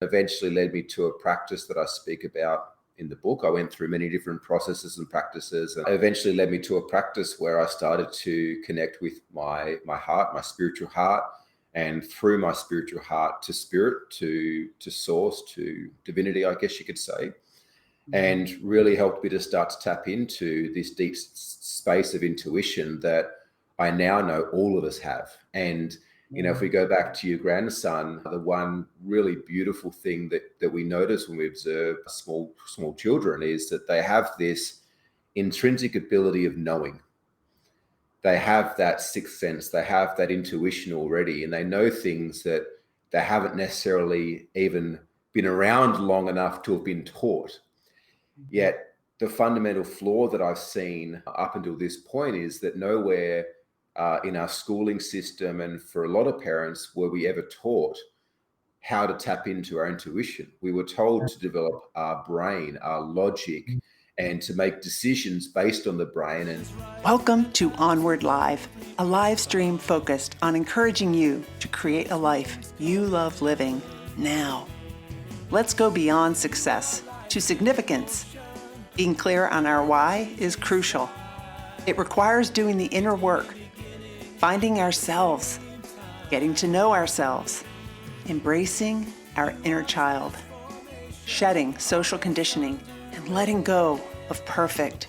eventually led me to a practice that I speak about in the book. I went through many different processes and practices, and eventually led me to a practice where I started to connect with my heart, my spiritual heart, and through my spiritual heart to spirit, to source, to divinity, I guess you could say, and really helped me to start to tap into this deep space of intuition that I now know all of us have. And if we go back to your grandson, the one really beautiful thing that we notice when we observe small children is that they have this intrinsic ability of knowing. They have that sixth sense, they have that intuition already, and they know things that they haven't necessarily even been around long enough to have been taught. Yet the fundamental flaw that I've seen up until this point is that nowhere in our schooling system, and for a lot of parents, were we ever taught how to tap into our intuition. We were told to develop our brain, our logic, and to make decisions based on the brain. And welcome to Onward Live, a live stream focused on encouraging you to create a life you love living now. Let's go beyond success to significance. Being clear on our why is crucial. It requires doing the inner work, finding ourselves, getting to know ourselves, embracing our inner child, shedding social conditioning, and letting go of perfect.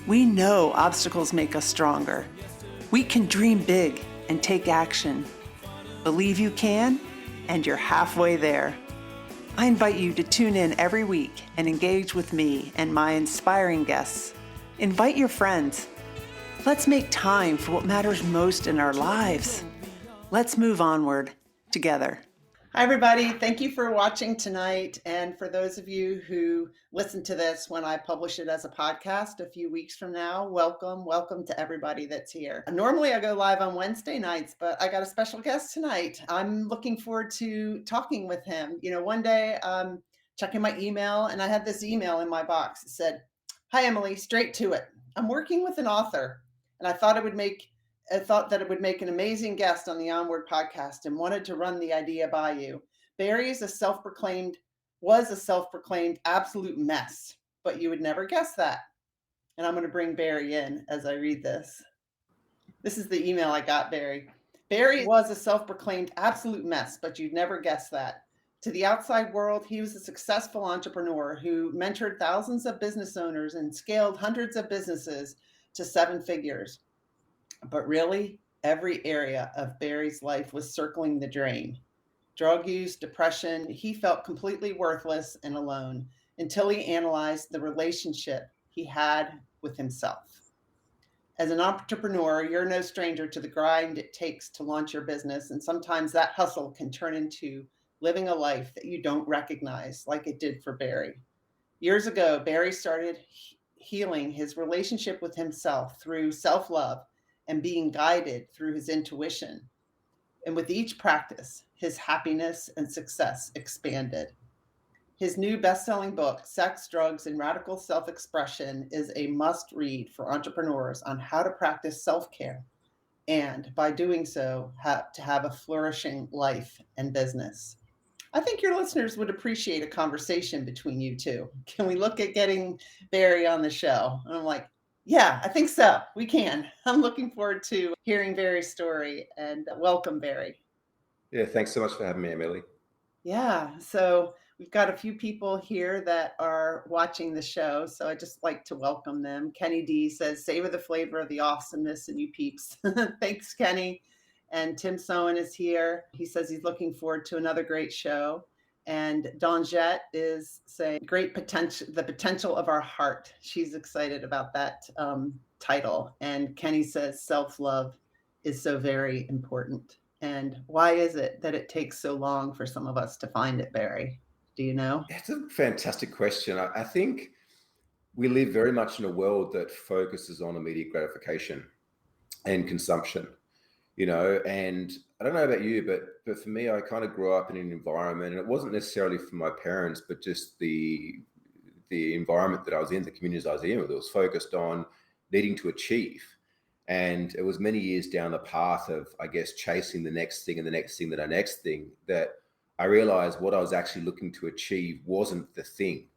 We know obstacles make us stronger. We can dream big and take action. Believe you can, and you're halfway there. I invite you to tune in every week and engage with me and my inspiring guests. Invite your friends. Let's make time for what matters most in our lives. Let's move onward together. Hi, everybody. Thank you for watching tonight. And for those of you who listen to this when I publish it as a podcast a few weeks from now, welcome. Welcome to everybody that's here. Normally I go live on Wednesday nights, but I got a special guest tonight. I'm looking forward to talking with him. One day I'm checking my email and I had this email in my box. It said, "Hi, Emily, straight to it. I'm working with an author and I thought that it would make an amazing guest on the Onward podcast and wanted to run the idea by you. Barry was a self-proclaimed absolute mess, but you would never guess that." And I'm going to bring Barry in as I read this. This is the email I got, Barry. "Barry was a self-proclaimed absolute mess, but you'd never guess that. To the outside world, he was a successful entrepreneur who mentored thousands of business owners and scaled hundreds of businesses to 7 figures. But really, every area of Barry's life was circling the drain. Drug use, depression, he felt completely worthless and alone until he analyzed the relationship he had with himself. As an entrepreneur, you're no stranger to the grind it takes to launch your business, and sometimes that hustle can turn into living a life that you don't recognize, like it did for Barry. Years ago, Barry started healing his relationship with himself through self-love and being guided through his intuition. And with each practice, his happiness and success expanded. His new best-selling book, Sex, Drugs, and Radical Self-Expression, is a must-read for entrepreneurs on how to practice self-care and, by doing so, to have a flourishing life and business. I think your listeners would appreciate a conversation between you two. Can we look at getting Barry on the show? And I'm like, yeah, I think so. We can. I'm looking forward to hearing Barry's story, and welcome, Barry. yeah, thanks so much for having me, Emily. Yeah, so we've got a few people here that are watching the show, so I just like to welcome them. Kenny D says, "Savor the flavor of the awesomeness in you peeps." Thanks, Kenny. And Tim Sowen is here. He says he's looking forward to another great show. And Dawn Jett is saying, "Great potential, the potential of our heart." She's excited about that title. And Kenny says, "Self-love is so very important." And why is it that it takes so long for some of us to find it, Barry? Do you know? That's a fantastic question. I think we live very much in a world that focuses on immediate gratification and consumption. And I don't know about you, but for me, I kind of grew up in an environment, and it wasn't necessarily from my parents, but just the environment that I was in, the communities I was in, that was focused on needing to achieve. And it was many years down the path of, I guess, chasing the next thing and the next thing that I realized what I was actually looking to achieve wasn't the thing.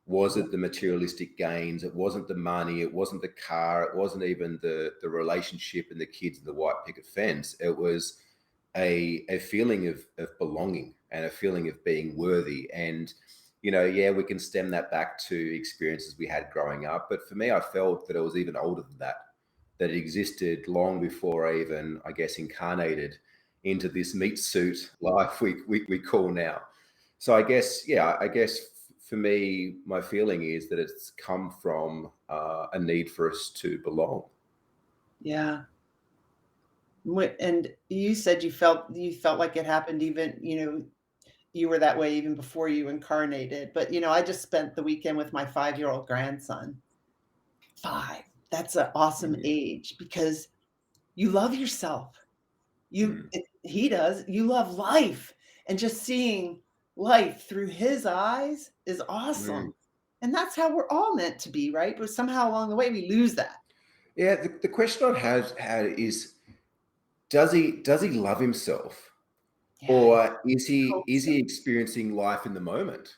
Wasn't the materialistic gains. It wasn't the money. It wasn't the car. It wasn't even the relationship and the kids and the white picket fence. It was a feeling of belonging and a feeling of being worthy. And, yeah, we can stem that back to experiences we had growing up. But for me, I felt that it was even older than that it existed long before I even, I guess, incarnated into this meat suit life we call now. So I guess for me, my feeling is that it's come from a need for us to belong. Yeah. And you said you felt like it happened even, you were that way even before you incarnated. But, I just spent the weekend with my 5-year-old grandson. 5. That's an awesome age because you love yourself. He does. You love life, and just seeing life through his eyes is awesome. And that's how we're all meant to be, right? But somehow along the way we lose that. Yeah. The question I've had is, does he love himself, or is he experiencing life in the moment?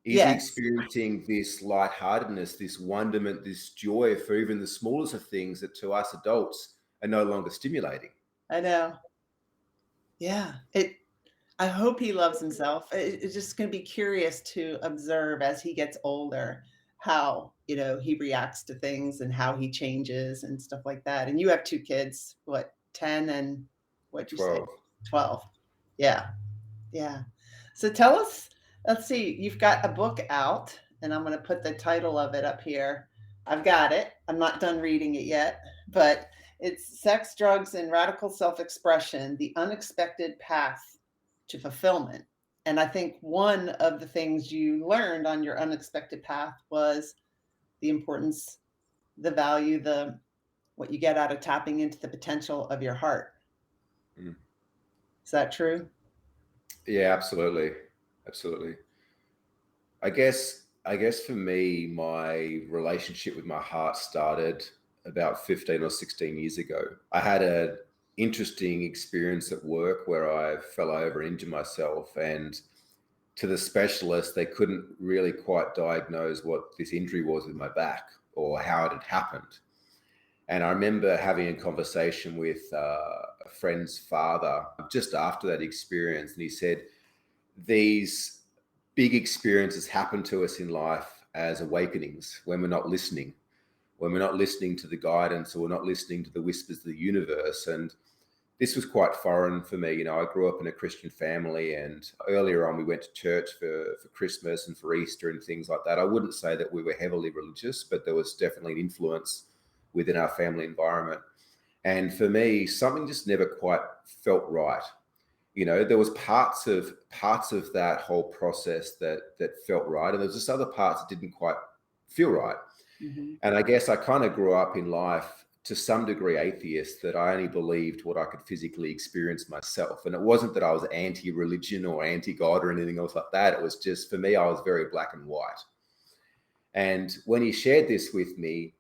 Is he experiencing this lightheartedness, this wonderment, this joy for even the smallest of things that to us adults are no longer stimulating? I know. Yeah. I hope he loves himself. It's just going to be curious to observe as he gets older how, he reacts to things and how he changes and stuff like that. And you have 2 kids, what, 10 and what'd you 12. say? 12. Yeah. Yeah. So tell us, let's see, you've got a book out, and I'm going to put the title of it up here. I've got it. I'm not done reading it yet, but it's Sex, Drugs, and Radical Self-Expression, The Unexpected Path to Fulfillment. And I think one of the things you learned on your unexpected path was the importance, the value, what you get out of tapping into the potential of your heart. Is that true? Yeah, absolutely. I guess for me, my relationship with my heart started about 15 or 16 years ago. I had an interesting experience at work where I fell over and injured myself, and to the specialist, they couldn't really quite diagnose what this injury was with my back or how it had happened. And I remember having a conversation with a friend's father just after that experience, and he said, these big experiences happen to us in life as awakenings when we're not listening to the guidance, or we're not listening to the whispers of the universe. And this was quite foreign for me. I grew up in a Christian family, and earlier on we went to church for Christmas and for Easter and things like that. I wouldn't say that we were heavily religious, but there was definitely an influence within our family environment. And for me, something just never quite felt right. There was parts of that whole process that felt right, and there was just other parts that didn't quite feel right. And I guess I kind of grew up in life to some degree atheist, that I only believed what I could physically experience myself. And it wasn't that I was anti-religion or anti-God or anything else like that. It was just, for me, I was very black and white. And when he shared this with me,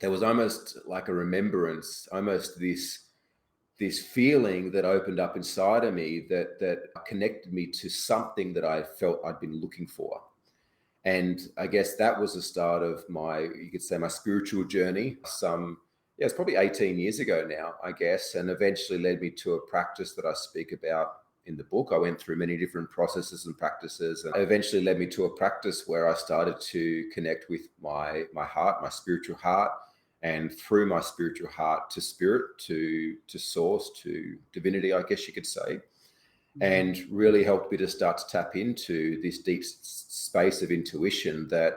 there was almost like a remembrance, almost this feeling that opened up inside of me that connected me to something that I felt I'd been looking for. And I guess that was the start of you could say my spiritual journey. It's probably 18 years ago now, I guess, and eventually led me to a practice that I speak about in the book. I went through many different processes and practices, and eventually led me to a practice where I started to connect with my heart, my spiritual heart, and through my spiritual heart to spirit, to source, to divinity, I guess you could say, and really helped me to start to tap into this deep space of intuition that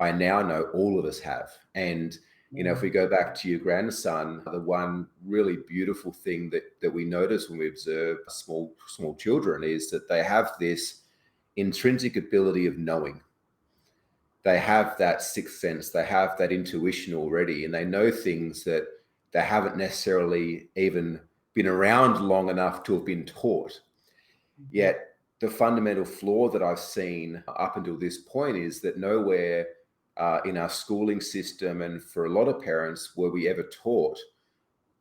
I now know all of us have. And if we go back to your grandson, the one really beautiful thing that we notice when we observe small children is that they have this intrinsic ability of knowing. They have that sixth sense, they have that intuition already, and they know things that they haven't necessarily even been around long enough to have been taught. Yet the fundamental flaw that I've seen up until this point is that nowhere in our schooling system, and for a lot of parents, were we ever taught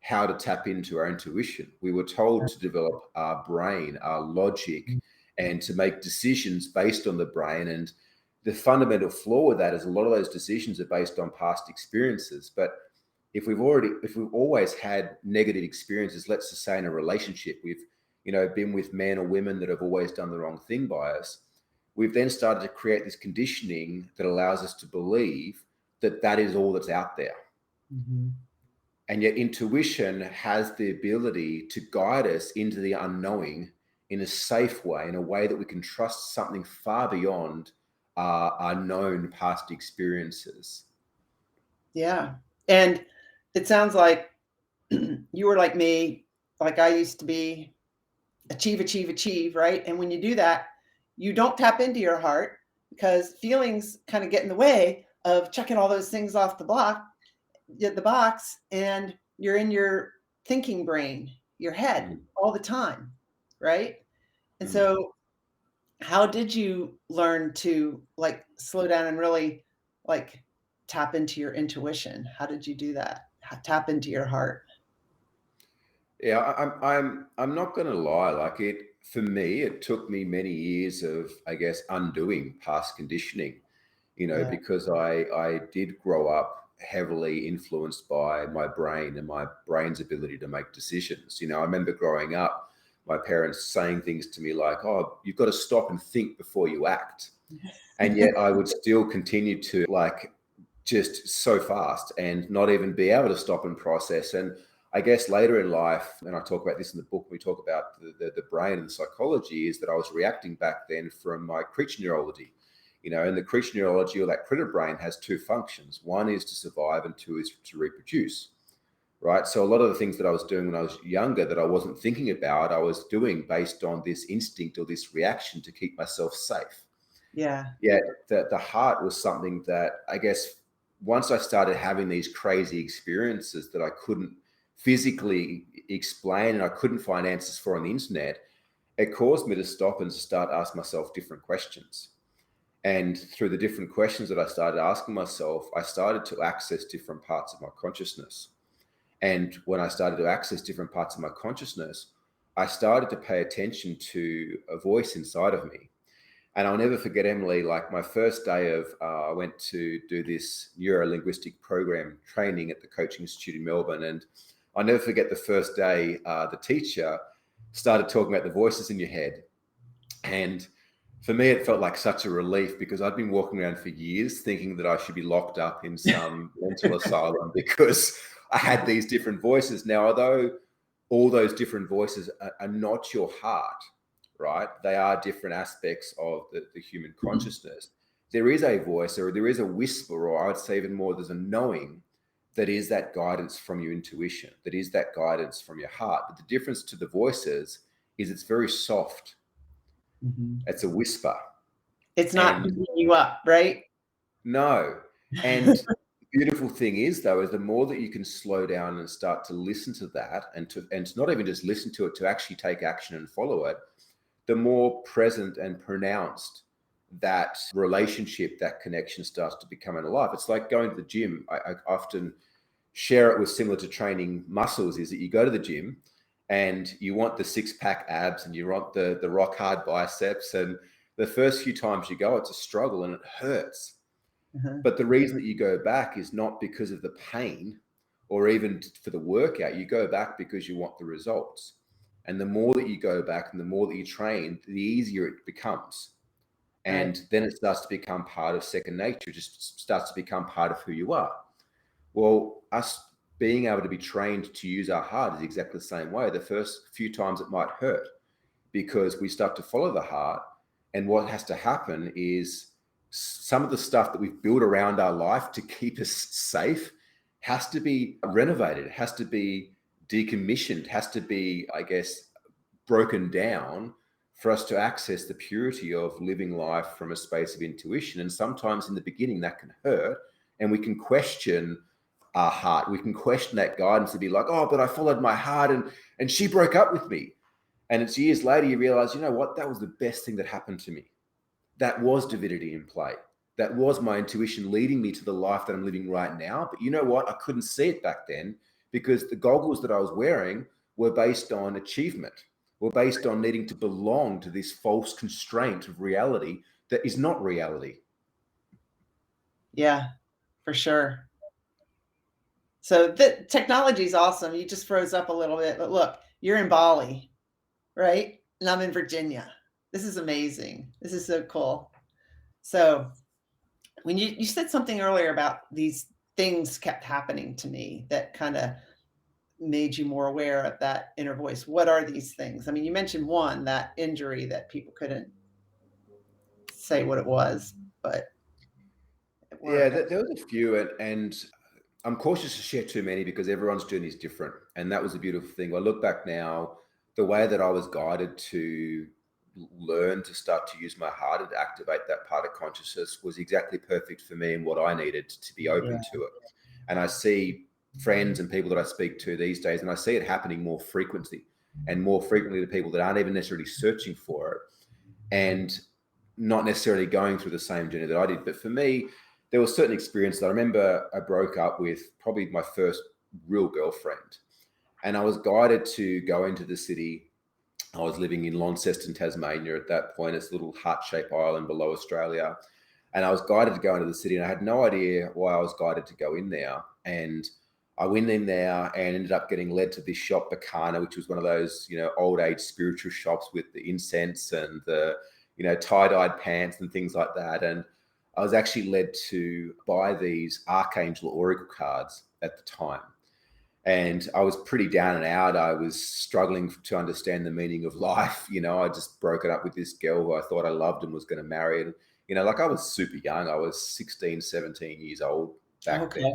how to tap into our intuition. We were told to develop our brain, our logic, and to make decisions based on the brain. And the fundamental flaw with that is a lot of those decisions are based on past experiences. But if we've always had negative experiences, let's just say in a relationship, we've, been with men or women that have always done the wrong thing by us, we've then started to create this conditioning that allows us to believe that that is all that's out there. Mm-hmm. And yet intuition has the ability to guide us into the unknowing in a safe way, in a way that we can trust something far beyond our known past experiences. Yeah. And it sounds like you were like me, like I used to be, achieve, right? And when you do that, you don't tap into your heart because feelings kind of get in the way of checking all those things off the box, and you're in your thinking brain, your head all the time, right? And so how did you learn to like slow down and really like tap into your intuition? How did you do that? Tap into your heart? Yeah, I'm not going to lie. Like for me, it took me many years of, I guess, undoing past conditioning, because I did grow up heavily influenced by my brain and my brain's ability to make decisions. I remember growing up, my parents saying things to me like, "Oh, you've got to stop and think before you act." And yet I would still continue to like just so fast and not even be able to stop and process. And I guess later in life, and I talk about this in the book, we talk about the brain and the psychology, is that I was reacting back then from my creature neurology. And the creature neurology, or that critter brain, has two functions. One is to survive and two is to reproduce, right? So a lot of the things that I was doing when I was younger that I wasn't thinking about, I was doing based on this instinct or this reaction to keep myself safe. Yeah. Yet the heart was something that I guess once I started having these crazy experiences that I couldn't physically explain and I couldn't find answers for on the internet, it caused me to stop and start asking myself different questions. And through the different questions that I started asking myself, I started to access different parts of my consciousness. And when I started to access different parts of my consciousness, I started to pay attention to a voice inside of me. And I'll never forget, Emily, like my first day of, I went to do this neuro-linguistic program training at the Coaching Institute in Melbourne. And I'll never forget the first day, the teacher started talking about the voices in your head. And for me, it felt like such a relief because I'd been walking around for years thinking that I should be locked up in some mental asylum because I had these different voices. Now, although all those different voices are not your heart, right? They are different aspects of the human consciousness. There is a voice, or there is a whisper, or I would say even more, there's a knowing that is that guidance from your intuition, that is that guidance from your heart. But the difference to the voices is it's very soft. Mm-hmm. It's a whisper. It's not beating you up, right? No. And the beautiful thing is, though, is the more that you can slow down and start to listen to that, and to not even just listen to it, to actually take action and follow it, the more present and pronounced that relationship, that connection starts to become alive. It's like going to the gym. I often share it with similar to training muscles, is that you go to the gym and you want the six-pack abs and you want the rock hard biceps. And the first few times you go, it's a struggle and it hurts. Mm-hmm. But the reason that you go back is not because of the pain or even for the workout. You go back because you want the results. And the more that you go back and the more that you train, the easier it becomes. And then it starts to become part of second nature, just starts to become part of who you are. Well, us being able to be trained to use our heart is exactly the same way. The first few times it might hurt because we start to follow the heart. And what has to happen is some of the stuff that we've built around our life to keep us safe has to be renovated, has to be decommissioned, has to be, I guess, broken down for us to access the purity of living life from a space of intuition. And sometimes in the beginning that can hurt, and we can question our heart. We can question that guidance and be like, oh, but I followed my heart and she broke up with me. And it's years later you realize, you know what, that was the best thing that happened to me. That was divinity in play. That was my intuition leading me to the life that I'm living right now. But you know what? I couldn't see it back then because the goggles that I was wearing were based on achievement. were based on needing to belong to this false constraint of reality that is not reality. Yeah, for sure. So the technology is awesome. You just froze up a little bit, but look, you're in Bali, right? And I'm in Virginia. This is amazing. This is so cool. So when you said something earlier about these things kept happening to me that kind of made you more aware of that inner voice. What are these things? I mean, you mentioned one, that injury that people couldn't say what it was, but Yeah, there was a few, and I'm cautious to share too many because everyone's journey is different. And that was a beautiful thing. I look back now, the way that I was guided to learn to start to use my heart and activate that part of consciousness was exactly perfect for me and what I needed to be open to it. And I see friends and people that I speak to these days, and I see it happening more frequently to people that aren't even necessarily searching for it and not necessarily going through the same journey that I did. But for me, there were certain experiences. I remember I broke up with probably my first real girlfriend, and I was guided to go into the city. I was living in Launceston, Tasmania at that point. It's a little heart-shaped island below Australia. And I was guided to go into the city, and I had no idea why I was guided to go in there. And I went in there and ended up getting led to this shop, Bacana, which was one of those, old age spiritual shops with the incense and the, tie-dyed pants and things like that. And I was actually led to buy these Archangel Oracle cards at the time. And I was pretty down and out. I was struggling to understand the meaning of life. I just broke it up with this girl who I thought I loved and was going to marry. And, I was super young. I was 16, 17 years old back then.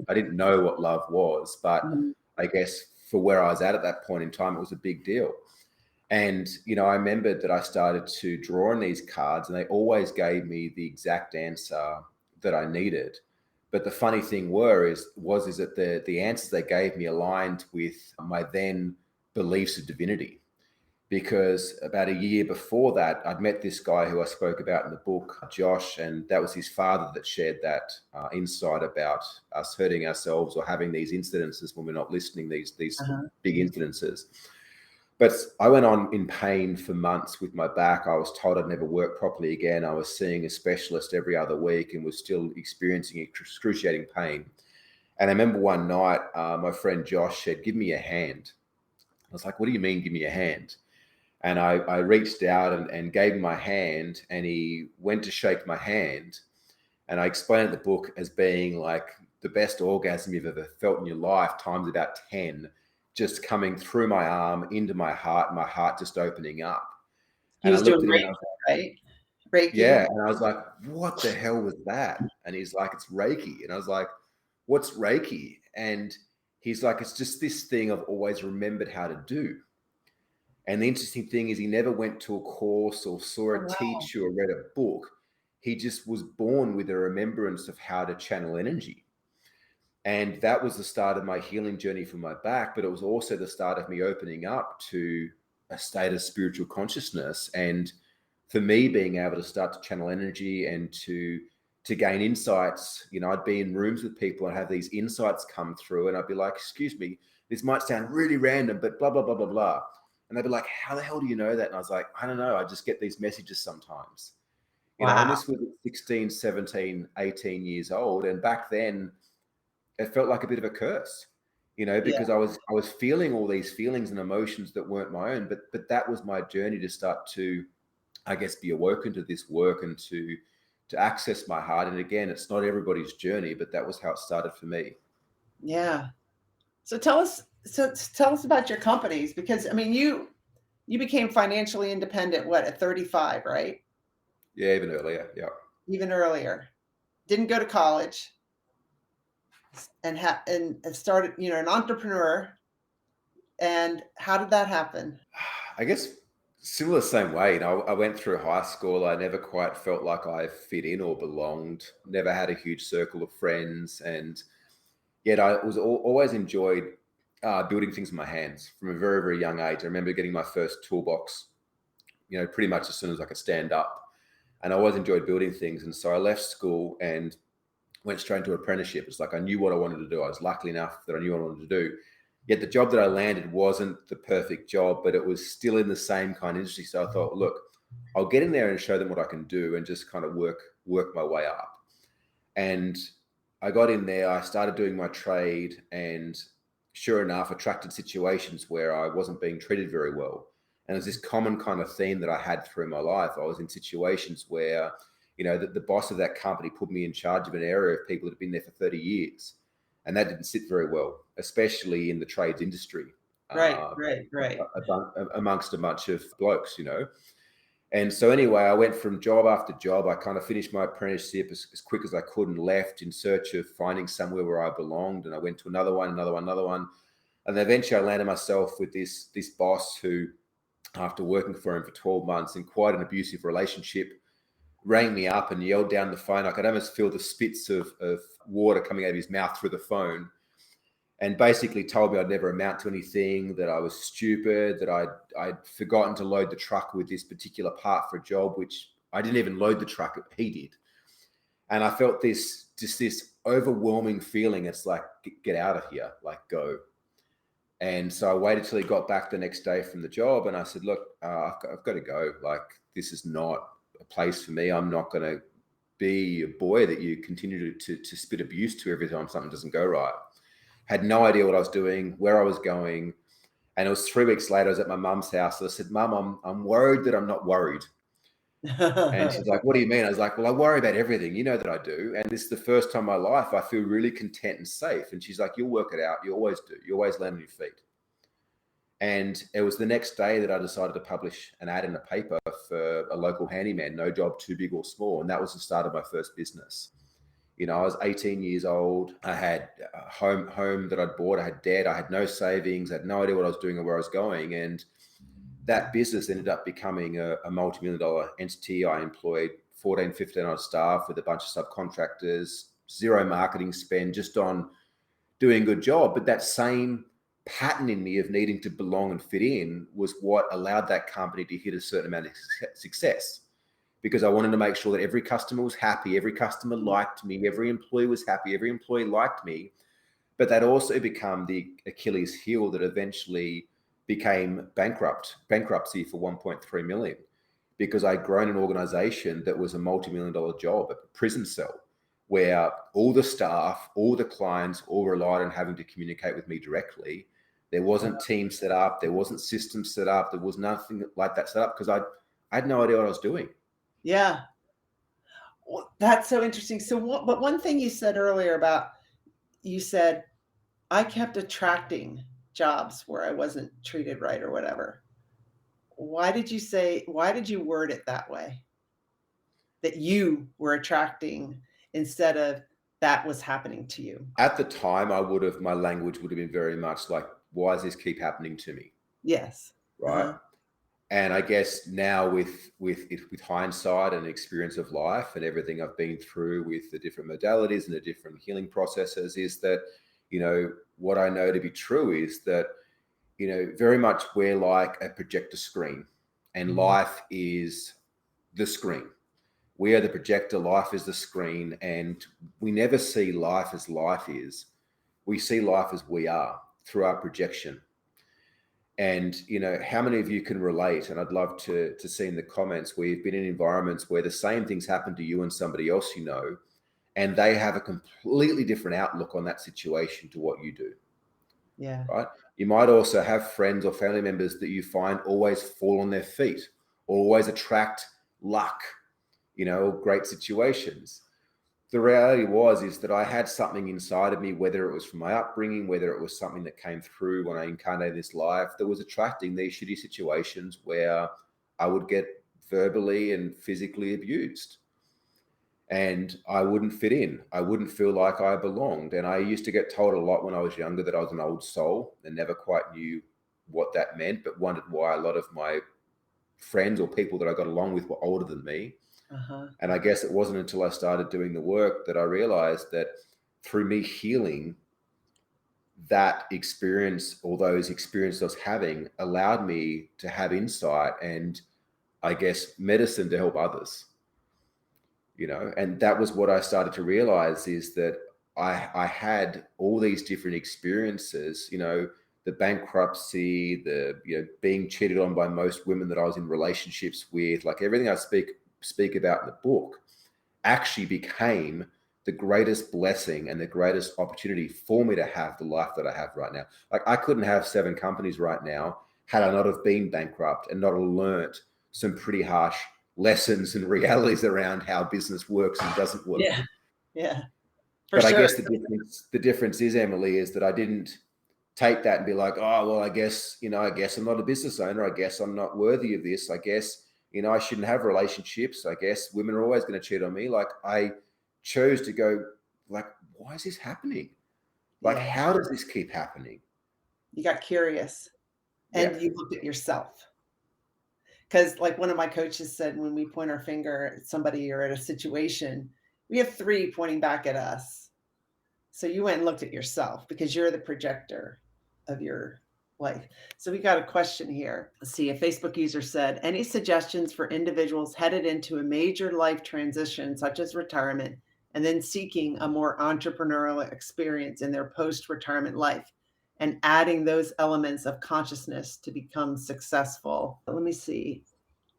I didn't know what love was, but I guess for where I was at that point in time, it was a big deal. And, I remembered that I started to draw on these cards, and they always gave me the exact answer that I needed. But the funny thing was that the answers they gave me aligned with my then beliefs of divinity. Because about a year before that, I'd met this guy who I spoke about in the book, Josh, and that was his father that shared that insight about us hurting ourselves or having these incidences when we're not listening, these big incidences. But I went on in pain for months with my back. I was told I'd never work properly again. I was seeing a specialist every other week and was still experiencing excruciating pain. And I remember one night, my friend Josh said, "Give me a hand." I was like, "What do you mean, give me a hand?" And I reached out and gave him my hand, and he went to shake my hand. And I explained the book as being like the best orgasm you've ever felt in your life times about 10, just coming through my arm into my heart just opening up. He was doing Reiki, right? Reiki. Yeah. And I was like, "What the hell was that?" And he's like, "It's Reiki." And I was like, "What's Reiki?" And he's like, "It's just this thing I've always remembered how to do." And the interesting thing is he never went to a course or saw a teacher or read a book. He just was born with a remembrance of how to channel energy. And that was the start of my healing journey for my back, but it was also the start of me opening up to a state of spiritual consciousness. And for me, being able to start to channel energy and to gain insights, I'd be in rooms with people and have these insights come through, and I'd be like, "Excuse me, this might sound really random, but blah, blah, blah, blah, blah." And they'd be like, "How the hell do you know that?" And I was like, "I don't know. I just get these messages sometimes." And this was 16, 17, 18 years old. And back then it felt like a bit of a curse, because I was feeling all these feelings and emotions that weren't my own. But that was my journey to start to, I guess, be awoken to this work and to access my heart. And again, it's not everybody's journey, but that was how it started for me. Yeah. So tell us about your companies, because I mean, you became financially independent, at 35, right? Yeah, even earlier. Yeah. Even earlier. Didn't go to college and started, an entrepreneur. And how did that happen? I guess similar, same way. I went through high school. I never quite felt like I fit in or belonged. Never had a huge circle of friends, and yet I was always enjoyed building things with my hands from a very, very young age. I remember getting my first toolbox, pretty much as soon as I could stand up, and I always enjoyed building things. And so I left school and went straight into apprenticeship. It's like I knew what I wanted to do. I was lucky enough that I knew what I wanted to do. Yet the job that I landed wasn't the perfect job, but it was still in the same kind of industry. So I thought, look, I'll get in there and show them what I can do and just kind of work my way up. And I got in there, I started doing my trade, and sure enough, attracted situations where I wasn't being treated very well. And there's this common kind of theme that I had through my life. I was in situations where, the boss of that company put me in charge of an area of people that had been there for 30 years. And that didn't sit very well, especially in the trades industry. Right. Amongst a bunch of blokes, And so anyway, I went from job after job. I kind of finished my apprenticeship as quick as I could and left in search of finding somewhere where I belonged. And I went to another one. And then eventually I landed myself with this boss who, after working for him for 12 months in quite an abusive relationship, rang me up and yelled down the phone. I could almost feel the spits of water coming out of his mouth through the phone, and basically told me I'd never amount to anything, that I was stupid, that I'd forgotten to load the truck with this particular part for a job, which I didn't even load the truck, he did. And I felt this overwhelming feeling. It's like, get out of here, like go. And so I waited till he got back the next day from the job, and I said, look, I've got to go. Like, this is not a place for me. I'm not going to be a boy that you continue to spit abuse to every time something doesn't go right. Had no idea what I was doing, where I was going. And it was 3 weeks later, I was at my mum's house. And I said, Mum, I'm worried that I'm not worried. And she's like, what do you mean? I was like, well, I worry about everything. You know that I do. And this is the first time in my life I feel really content and safe. And she's like, you'll work it out. You always do. You always land on your feet. And it was the next day that I decided to publish an ad in a paper for a local handyman, no job too big or small. And that was the start of my first business. I was 18 years old. I had a home that I'd bought. I had debt. I had no savings. I had no idea what I was doing or where I was going. And that business ended up becoming a multi-million-dollar entity. I employed 15 odd staff with a bunch of subcontractors, zero marketing spend, just on doing a good job. But that same pattern in me of needing to belong and fit in was what allowed that company to hit a certain amount of success, because I wanted to make sure that every customer was happy, every customer liked me, every employee was happy, every employee liked me. But that also became the Achilles heel that eventually became bankruptcy for 1.3 million, because I'd grown an organization that was a multi-million-dollar job, a prison cell, where all the staff, all the clients, all relied on having to communicate with me directly. There wasn't teams set up, there wasn't systems set up, there was nothing like that set up, because I had no idea what I was doing. Yeah. Well, that's so interesting. But one thing you said earlier you said, I kept attracting jobs where I wasn't treated right or whatever. Why did you word it that way? That you were attracting instead of that was happening to you? At the time, my language would have been very much like, why does this keep happening to me? Yes. Right. Uh-huh. And I guess now with hindsight and experience of life and everything I've been through with the different modalities and the different healing processes, is that, what I know to be true is that, very much we're like a projector screen, and life is the screen. We are the projector, life is the screen, and we never see life as life is. We see life as we are through our projection. And, how many of you can relate? And I'd love to see in the comments where you've been in environments where the same things happen to you and somebody else, and they have a completely different outlook on that situation to what you do. Yeah. Right. You might also have friends or family members that you find always fall on their feet or always attract luck, great situations. The reality is that I had something inside of me, whether it was from my upbringing, whether it was something that came through when I incarnated this life, that was attracting these shitty situations where I would get verbally and physically abused. And I wouldn't fit in. I wouldn't feel like I belonged. And I used to get told a lot when I was younger that I was an old soul, and never quite knew what that meant, but wondered why a lot of my friends or people that I got along with were older than me. Uh-huh. And I guess it wasn't until I started doing the work that I realized that through me healing, that experience, or those experiences I was having, allowed me to have insight and, I guess, medicine to help others. And that was what I started to realize, is that I had all these different experiences, the bankruptcy, the being cheated on by most women that I was in relationships with, like everything I speak about in the book actually became the greatest blessing and the greatest opportunity for me to have the life that I have right now. Like I couldn't have 7 companies right now had I not have been bankrupt and not have learnt some pretty harsh lessons and realities around how business works and doesn't work. Yeah. But sure. I guess the difference is, Emily, is that I didn't take that and be like, oh, well, I guess I'm not a business owner. I guess I'm not worthy of this. I guess, I shouldn't have relationships. I guess women are always going to cheat on me. Like I chose to go like, why is this happening? Like, how does this keep happening? You got curious and you looked at yourself. Because like one of my coaches said, when we point our finger at somebody or at a situation, we have 3 pointing back at us. So you went and looked at yourself because you're the projector of your life. So we got a question here. Let's see. A Facebook user said, any suggestions for individuals headed into a major life transition, such as retirement, and then seeking a more entrepreneurial experience in their post-retirement life and adding those elements of consciousness to become successful? Let me see.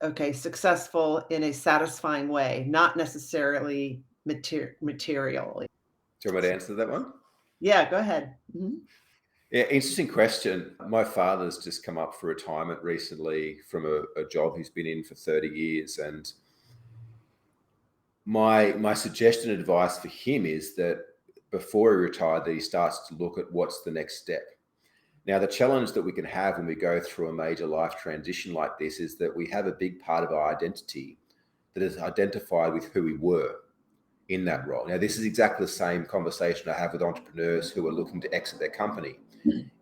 Okay. Successful in a satisfying way, not necessarily materially. Do you want me to answer that one? Yeah, go ahead. Mm-hmm. Yeah, interesting question. My father's just come up for retirement recently from a job he's been in for 30 years. And my suggestion and advice for him is that before he retired, that he starts to look at what's the next step. Now, the challenge that we can have when we go through a major life transition like this is that we have a big part of our identity that is identified with who we were in that role. Now, this is exactly the same conversation I have with entrepreneurs who are looking to exit their company,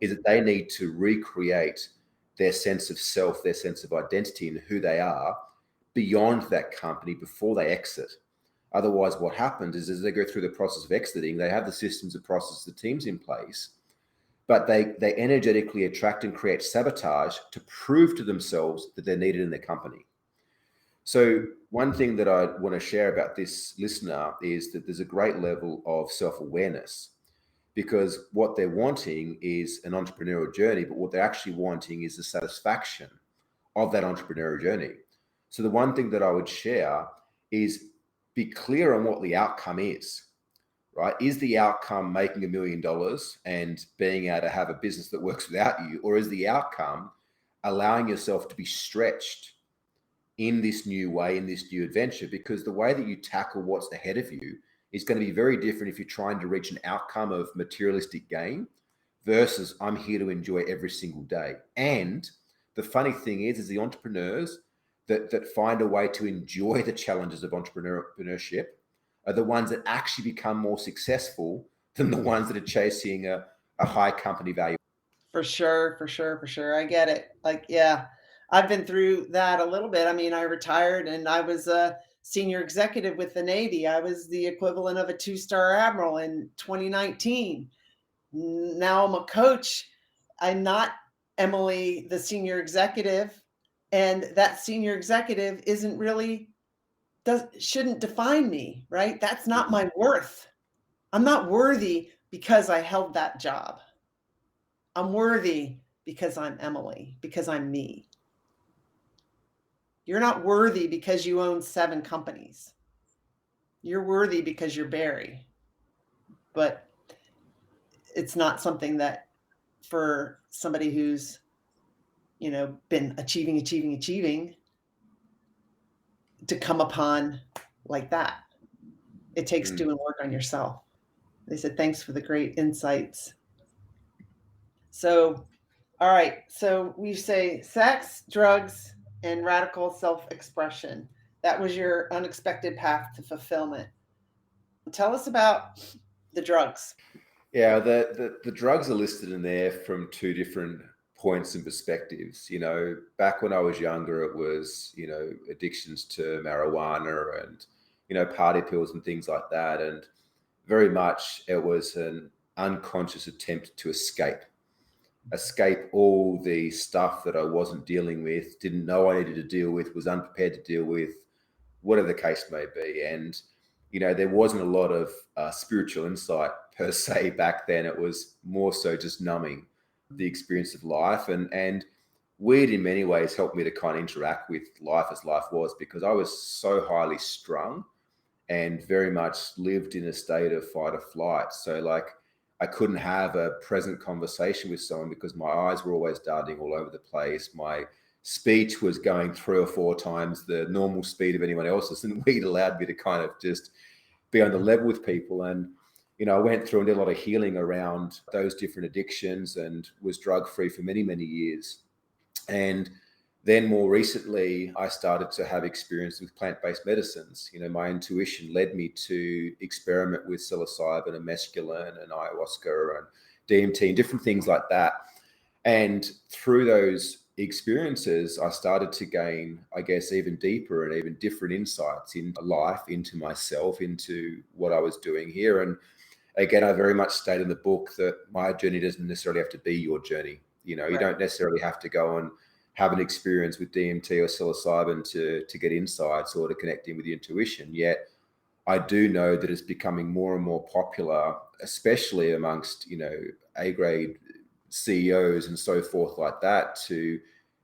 is that they need to recreate their sense of self, their sense of identity and who they are beyond that company before they exit. Otherwise, what happens is as they go through the process of exiting, they have the systems, the processes, the teams in place, but they energetically attract and create sabotage to prove to themselves that they're needed in their company. So one thing that I want to share about this listener is that there's a great level of self-awareness, because what they're wanting is an entrepreneurial journey, but what they're actually wanting is the satisfaction of that entrepreneurial journey. So the one thing that I would share is be clear on what the outcome is, right? Is the outcome making $1 million and being able to have a business that works without you? Or is the outcome allowing yourself to be stretched in this new way, in this new adventure? Because the way that you tackle what's ahead of you is going to be very different if you're trying to reach an outcome of materialistic gain versus I'm here to enjoy every single day. And the funny thing is the entrepreneurs that find a way to enjoy the challenges of entrepreneurship are the ones that actually become more successful than the ones that are chasing a high company value. For sure. I get it. Like, yeah, I've been through that a little bit. I mean, I retired and I was a senior executive with the Navy. I was the equivalent of a 2-star admiral in 2019. Now I'm a coach. I'm not Emily, the senior executive. And that senior executive shouldn't define me, right? That's not my worth. I'm not worthy because I held that job. I'm worthy because I'm Emily, because I'm me. You're not worthy because you own 7 companies. You're worthy because you're Barry. But it's not something that for somebody who's, been achieving to come upon like that. It takes doing work on yourself. They said, thanks for the great insights. So, all right. So we say sex, drugs, and radical self-expression. That was your unexpected path to fulfillment. Tell us about the drugs. Yeah, the drugs are listed in there from 2 different points and perspectives. Back when I was younger, it was, addictions to marijuana and, party pills and things like that. And very much it was an unconscious attempt to escape all the stuff that I wasn't dealing with, didn't know I needed to deal with, was unprepared to deal with, whatever the case may be. And, there wasn't a lot of spiritual insight per se back then. It was more so just numbing the experience of life, and weed in many ways helped me to kind of interact with life as life was, because I was so highly strung and very much lived in a state of fight or flight. So like I couldn't have a present conversation with someone because my eyes were always darting all over the place. My speech was going 3 or 4 times the normal speed of anyone else's, and weed allowed me to kind of just be on the level with people. And I went through and did a lot of healing around those different addictions and was drug-free for many, many years. And then more recently, I started to have experience with plant-based medicines. My intuition led me to experiment with psilocybin and mescaline and ayahuasca and DMT and different things like that. And through those experiences, I started to gain, I guess, even deeper and even different insights into life, into myself, into what I was doing here. And again, I very much state in the book that my journey doesn't necessarily have to be your journey. You don't necessarily have to go and have an experience with DMT or psilocybin to get insights or to connect in with your intuition. Yet I do know that it's becoming more and more popular, especially amongst, A-grade CEOs and so forth like that, to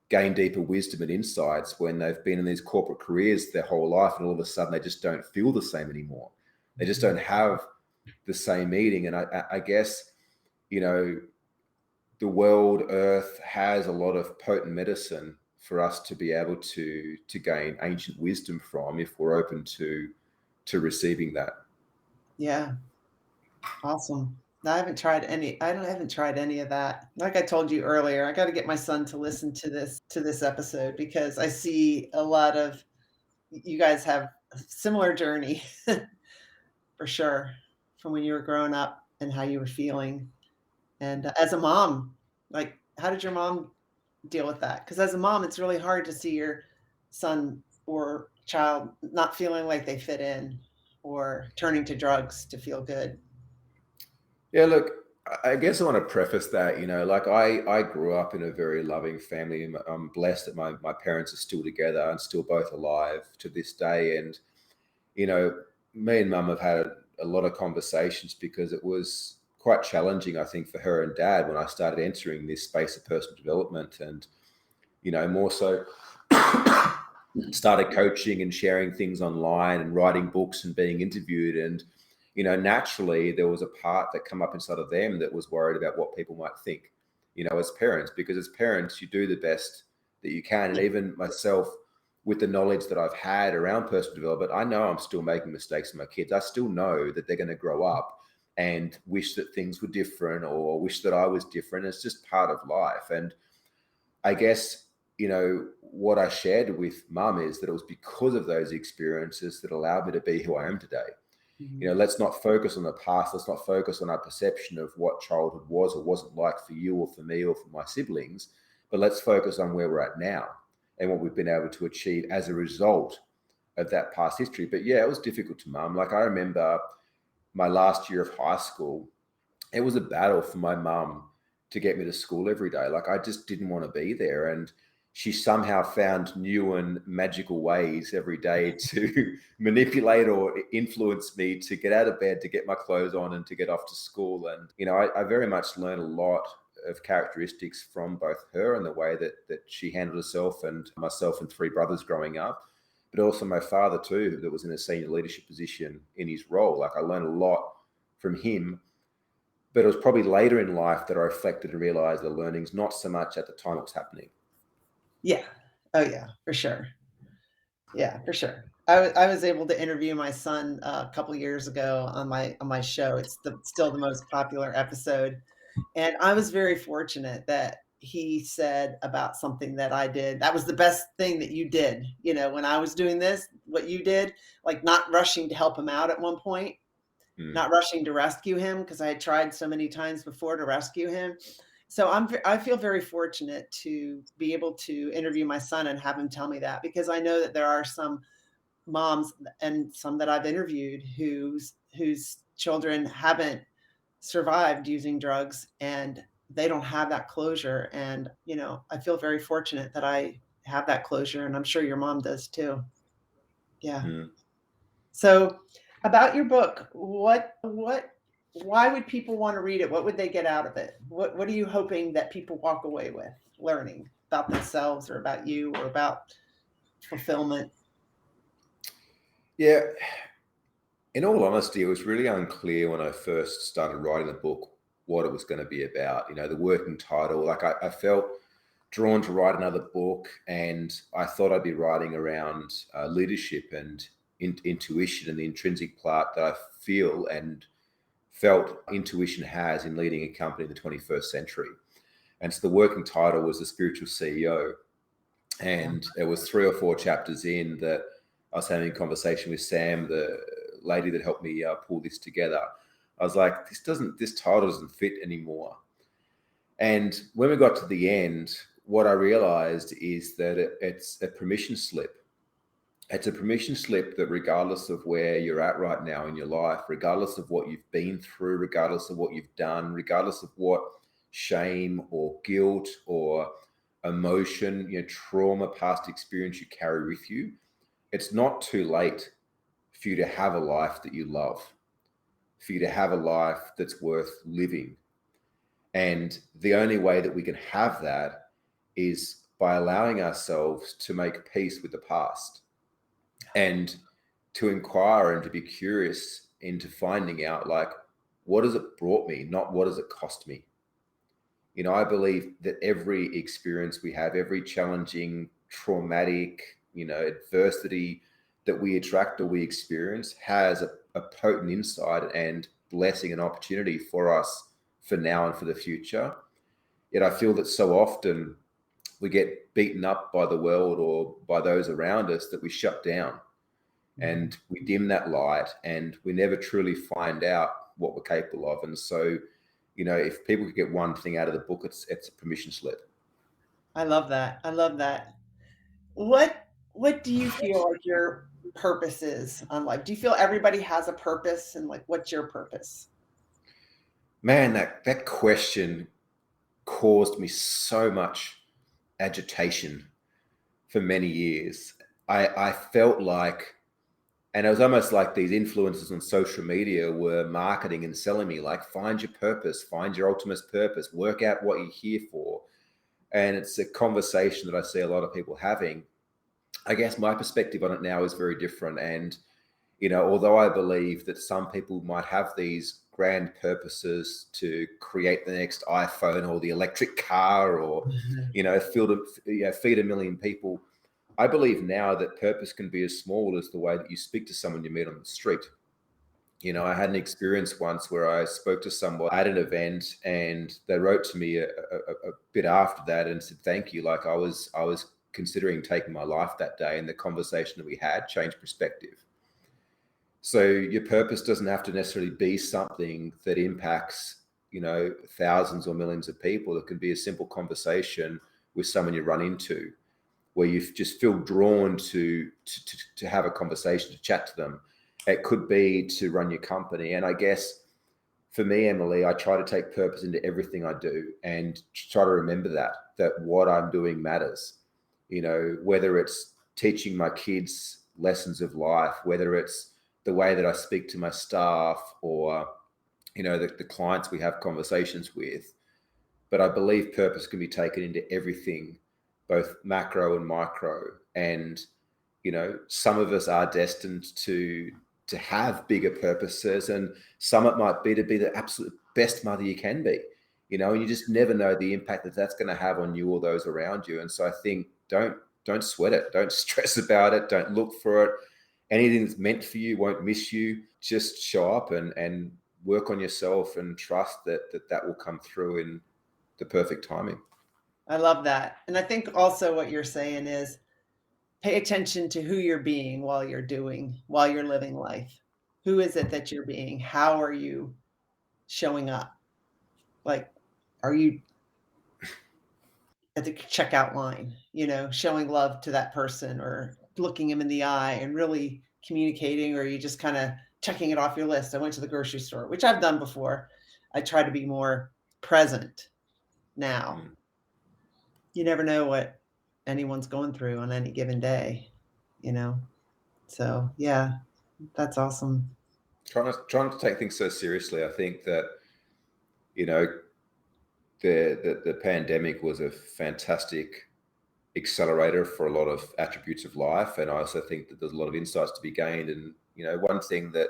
gain deeper wisdom and insights when they've been in these corporate careers their whole life, and all of a sudden they just don't feel the same anymore. They just don't have the same meaning. And I guess, the world, Earth, has a lot of potent medicine for us to be able to gain ancient wisdom from, if we're open to receiving that. Yeah. Awesome. I haven't tried any of that. Like I told you earlier, I got to get my son to listen to this episode, because I see a lot of you guys have a similar journey for sure, from when you were growing up and how you were feeling. And as a mom, like, how did your mom deal with that? Because as a mom, it's really hard to see your son or child not feeling like they fit in or turning to drugs to feel good. Yeah, look, I guess I want to preface that, like I grew up in a very loving family. I'm blessed that my parents are still together and still both alive to this day. And, me and mum have had a lot of conversations, because it was quite challenging, I think, for her and dad when I started entering this space of personal development, and, more so started coaching and sharing things online and writing books and being interviewed. And, naturally there was a part that come up inside of them that was worried about what people might think, as parents, because as parents, you do the best that you can. And even myself, with the knowledge that I've had around personal development, I know I'm still making mistakes with my kids. I still know that they're going to grow up and wish that things were different or wish that I was different. It's just part of life. And I guess, what I shared with mum is that it was because of those experiences that allowed me to be who I am today. Mm-hmm. Let's not focus on the past. Let's not focus on our perception of what childhood was or wasn't like for you or for me or for my siblings, but let's focus on where we're at now and what we've been able to achieve as a result of that past history. But yeah, it was difficult to mum. Like I remember my last year of high school, it was a battle for my mum to get me to school every day. Like I just didn't want to be there. And she somehow found new and magical ways every day to manipulate or influence me to get out of bed, to get my clothes on and to get off to school. And, I very much learned a lot of characteristics from both her and the way that she handled herself and myself and 3 brothers growing up, but also my father too, that was in a senior leadership position in his role. Like I learned a lot from him, but it was probably later in life that I reflected and realized the learnings, not so much at the time it was happening. Yeah. Oh yeah, for sure. Yeah, for sure. I was able to interview my son a couple years ago on my show. It's still the most popular episode. And I was very fortunate that he said about something that I did. That was the best thing that you did. When I was doing this, what you did, like not rushing to help him out at one point, not rushing to rescue him, because I had tried so many times before to rescue him. So I feel very fortunate to be able to interview my son and have him tell me that, because I know that there are some moms and some that I've interviewed whose children haven't survived using drugs, and they don't have that closure. And, I feel very fortunate that I have that closure, and I'm sure your mom does too. Yeah. So about your book, what why would people want to read it? What would they get out of it? What are you hoping that people walk away with learning about themselves or about you or about fulfillment? Yeah. In all honesty, it was really unclear when I first started writing the book what it was going to be about. The working title, like I felt drawn to write another book, and I thought I'd be writing around leadership and intuition and the intrinsic part that I feel and felt intuition has in leading a company in the 21st century. And so the working title was The Spiritual CEO. And it was 3 or 4 chapters in that I was having a conversation with Sam, the lady that helped me pull this together. I was like, this title doesn't fit anymore. And when we got to the end, what I realized is that it's a permission slip. It's a permission slip that regardless of where you're at right now in your life, regardless of what you've been through, regardless of what you've done, regardless of what shame or guilt or emotion, trauma, past experience you carry with you, it's not too late for you to have a life that you love, for you to have a life that's worth living. And the only way that we can have that is by allowing ourselves to make peace with the past and to inquire and to be curious into finding out, like, what has it brought me, not what has it cost me? I believe that every experience we have, every challenging, traumatic, adversity that we attract or we experience has a potent insight and blessing and opportunity for us for now and for the future. Yet I feel that so often we get beaten up by the world or by those around us that we shut down and we dim that light and we never truly find out what we're capable of. And so, if people could get one thing out of the book, it's a permission slip. I love that. I love that. What do you feel like your purpose is on life? Do you feel everybody has a purpose, and like, what's your purpose? Man, that question caused me so much agitation for many years. I felt like, and it was almost like these influencers on social media were marketing and selling me, like, find your purpose, find your ultimate purpose, work out what you're here for. And it's a conversation that I see a lot of people having. I guess my perspective on it now is very different. And, although I believe that some people might have these grand purposes to create the next iPhone or the electric car or, feed a million people, I believe now that purpose can be as small as the way that you speak to someone you meet on the street. I had an experience once where I spoke to someone at an event and they wrote to me a bit after that and said, thank you. Like I was considering taking my life that day, and the conversation that we had changed perspective. So your purpose doesn't have to necessarily be something that impacts, thousands or millions of people. It can be a simple conversation with someone you run into where you just feel drawn to have a conversation, to chat to them. It could be to run your company. And I guess for me, Emily, I try to take purpose into everything I do and try to remember that what I'm doing matters. Whether it's teaching my kids lessons of life, whether it's the way that I speak to my staff or, the clients we have conversations with. But I believe purpose can be taken into everything, both macro and micro. And, some of us are destined to have bigger purposes, and some it might be to be the absolute best mother you can be, and you just never know the impact that that's going to have on you or those around you. And so I think don't sweat it. Don't stress about it. Don't look for it. Anything that's meant for you won't miss you. Just show up and work on yourself and trust that will come through in the perfect timing. I love that. And I think also what you're saying is pay attention to who you're being while you're living life. Who is it that you're being? How are you showing up? Like, are you at the checkout line, showing love to that person or looking him in the eye and really communicating, or are you just kind of checking it off your list? I went to the grocery store, which I've done before. I try to be more present now. You never know what anyone's going through on any given day, So yeah, that's awesome. trying to take things so seriously. I think that, you know, the pandemic was a fantastic accelerator for a lot of attributes of life. And I also think that there's a lot of insights to be gained. And, you know, one thing that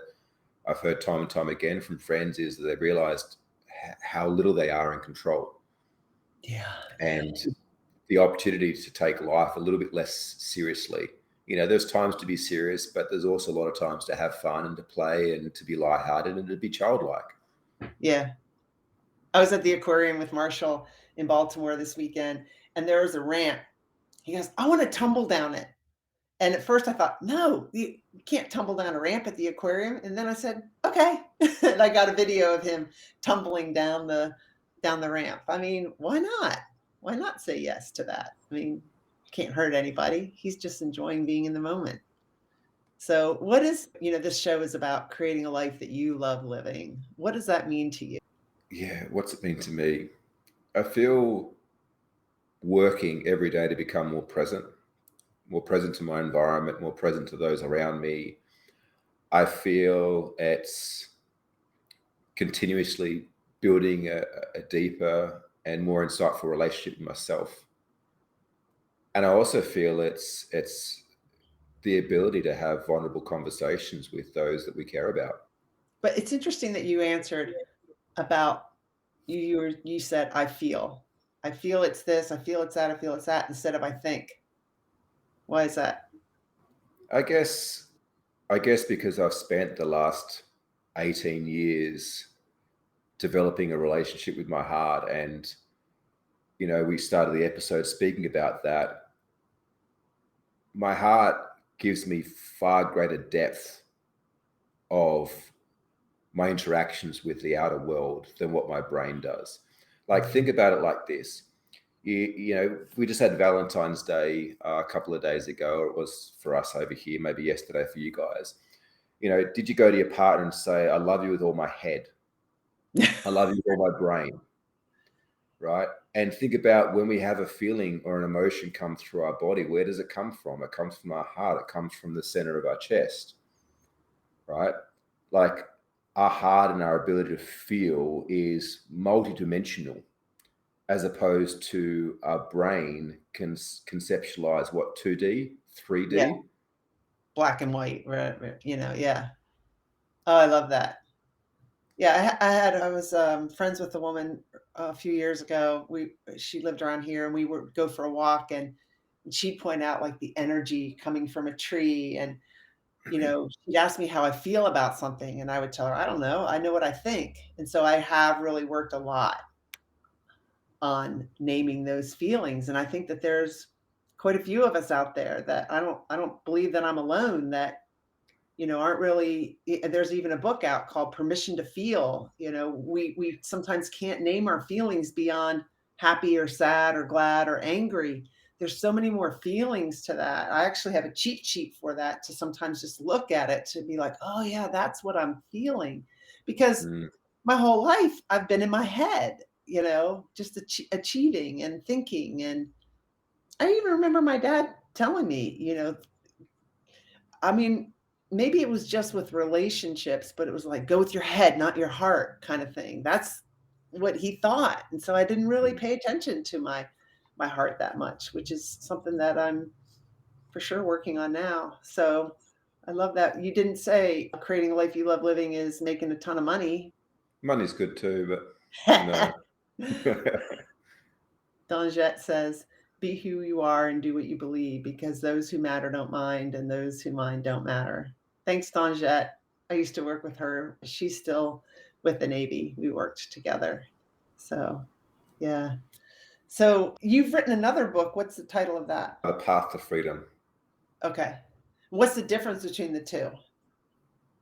I've heard time and time again from friends is that they realized how little they are in control. Yeah. And the opportunity to take life a little bit less seriously. You know, there's times to be serious, but there's also a lot of times to have fun and to play and to be lighthearted and to be childlike. Yeah. I was at the aquarium with Marshall in Baltimore this weekend, and there was a ramp. He goes, I want to tumble down it. And at first I thought, no, you can't tumble down a ramp at the aquarium. And then I said, okay. And I got a video of him tumbling down the ramp. I mean, why not? Why not say yes to that? I mean, can't hurt anybody. He's just enjoying being in the moment. So what is, this show is about creating a life that you love living. What does that mean to you? Yeah, what's it mean to me? I feel working every day to become more present to my environment, more present to those around me. I feel it's continuously building a deeper and more insightful relationship with myself. And I also feel it's the ability to have vulnerable conversations with those that we care about. But it's interesting that you answered about you said, I feel it's this, I feel it's that, I feel it's that, instead of I think. Why is that? I guess because I've spent the last 18 years developing a relationship with my heart. And, we started the episode speaking about that. My heart gives me far greater depth of my interactions with the outer world than what my brain does. Like, think about it like this. We just had Valentine's Day a couple of days ago, or it was for us over here, maybe yesterday for you guys. Did you go to your partner and say, I love you with all my head? I love you with all my brain, right? And think about when we have a feeling or an emotion come through our body, where does it come from? It comes from our heart. It comes from the center of our chest, right? Like, our heart and our ability to feel is multidimensional, as opposed to our brain can conceptualize what, 2D, 3D? Yeah. Black and white, right? Yeah. Oh, I love that. Yeah, I was friends with a woman a few years ago. She lived around here, and we would go for a walk, and she'd point out like the energy coming from a tree, and she'd ask me how I feel about something, and I would tell her, I don't know, I know what I think. And so I have really worked a lot on naming those feelings, and I think that there's quite a few of us out there that I don't believe that I'm alone, that aren't really. There's even a book out called Permission to Feel. We sometimes can't name our feelings beyond happy or sad or glad or angry. There's so many more feelings to that. I actually have a cheat sheet for that, to sometimes just look at it, to be like, oh yeah, that's what I'm feeling. Because my whole life I've been in my head, just achieving and thinking. And I even remember my dad telling me, I mean, maybe it was just with relationships, but it was like, go with your head, not your heart, kind of thing. That's what he thought. And so I didn't really pay attention to my heart that much, which is something that I'm for sure working on now. So I love that. You didn't say creating a life you love living is making a ton of money. Money's good too, but no. Donjette says, be who you are and do what you believe, because those who matter don't mind, and those who mind don't matter. Thanks, Donjette. I used to work with her. She's still with the Navy. We worked together. So, yeah. So you've written another book. What's the title of that? The Path to Freedom. Okay. What's the difference between the two?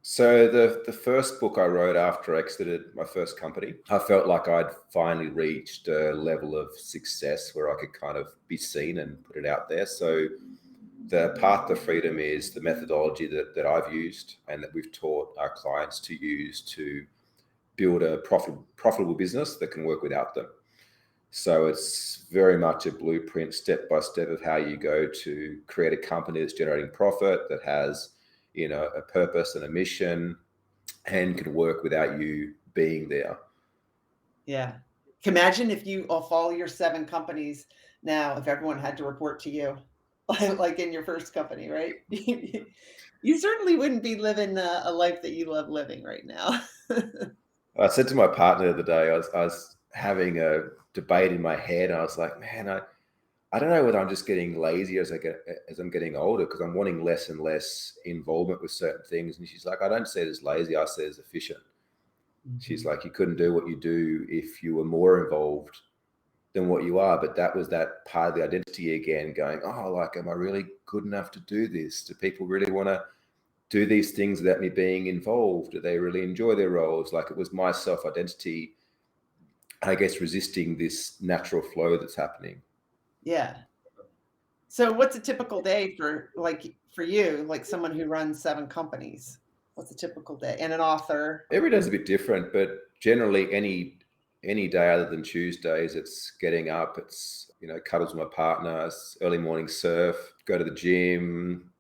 So the first book I wrote after I exited my first company, I felt like I'd finally reached a level of success where I could kind of be seen and put it out there. So the Path to Freedom is the methodology that I've used and that we've taught our clients to use to build a profitable business that can work without them. So it's very much a blueprint, step by step, of how you go to create a company that's generating profit, that has a purpose and a mission, and can work without you being there. Yeah. Imagine if all your 7 companies now, if everyone had to report to you, like in your first company, right? You certainly wouldn't be living a life that you love living right now. I said to my partner the other day, I was having a debate in my head, and I was like, man, I don't know whether I'm just getting lazy as I'm getting older, because I'm wanting less and less involvement with certain things. And she's like, I don't say it as lazy, I say it as efficient. She's like, you couldn't do what you do if you were more involved than what you are. But that was that part of the identity again, going, oh, like, am I really good enough to do this? Do people really want to do these things without me being involved? Do they really enjoy their roles? Like, it was my self-identity, I guess, resisting this natural flow that's happening. Yeah. So what's a typical day for you, like someone who runs 7 companies? What's a typical day? And an author? Every day's a bit different, but generally any day other than Tuesdays, it's getting up, it's, cuddles with my partner, it's early morning surf, go to the gym,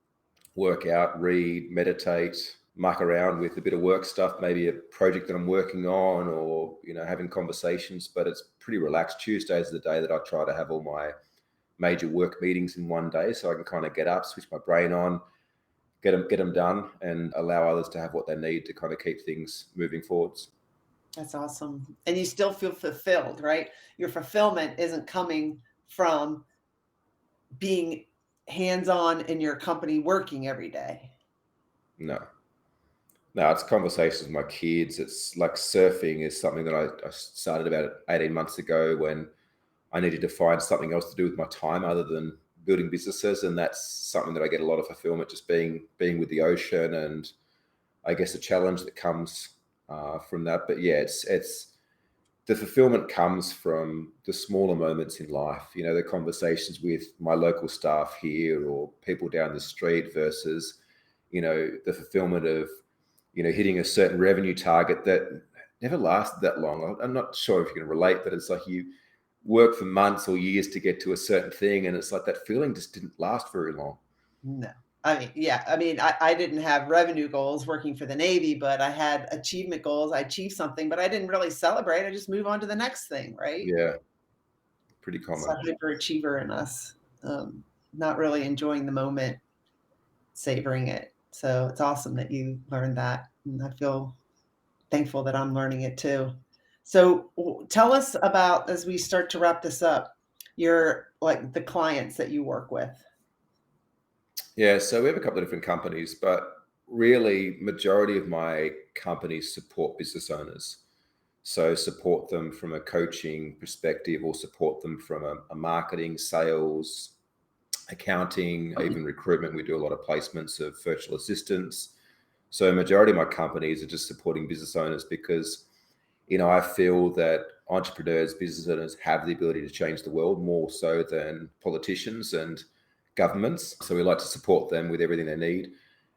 work out, read, meditate, muck around with a bit of work stuff, maybe a project that I'm working on, or, having conversations, but it's pretty relaxed. Tuesdays is the day that I try to have all my major work meetings in one day, so I can kind of get up, switch my brain on, get them done, and allow others to have what they need to kind of keep things moving forwards. That's awesome. And you still feel fulfilled, right? Your fulfillment isn't coming from being hands-on in your company working every day. No, it's conversations with my kids. It's like surfing is something that I started about 18 months ago, when I needed to find something else to do with my time other than building businesses. And that's something that I get a lot of fulfillment, just being with the ocean, and I guess the challenge that comes from that. But yeah, it's the fulfillment comes from the smaller moments in life, the conversations with my local staff here or people down the street, versus, the fulfillment of, hitting a certain revenue target that never lasted that long. I'm not sure if you can relate, but it's like you work for months or years to get to a certain thing, and it's like that feeling just didn't last very long. No. I didn't have revenue goals working for the Navy, but I had achievement goals. I achieved something, but I didn't really celebrate. I just move on to the next thing, right? Yeah, pretty common. It's a hyperachiever in us, not really enjoying the moment, savoring it. So it's awesome that you learned that, and I feel thankful that I'm learning it too. So tell us about, as we start to wrap this up, the clients that you work with. Yeah, so we have a couple of different companies, but really majority of my companies support business owners. So support them from a coaching perspective, or support them from a marketing, sales, accounting, even recruitment. We do a lot of placements of virtual assistants. So majority of my companies are just supporting business owners, because, I feel that entrepreneurs, business owners have the ability to change the world more so than politicians and governments. So we like to support them with everything they need.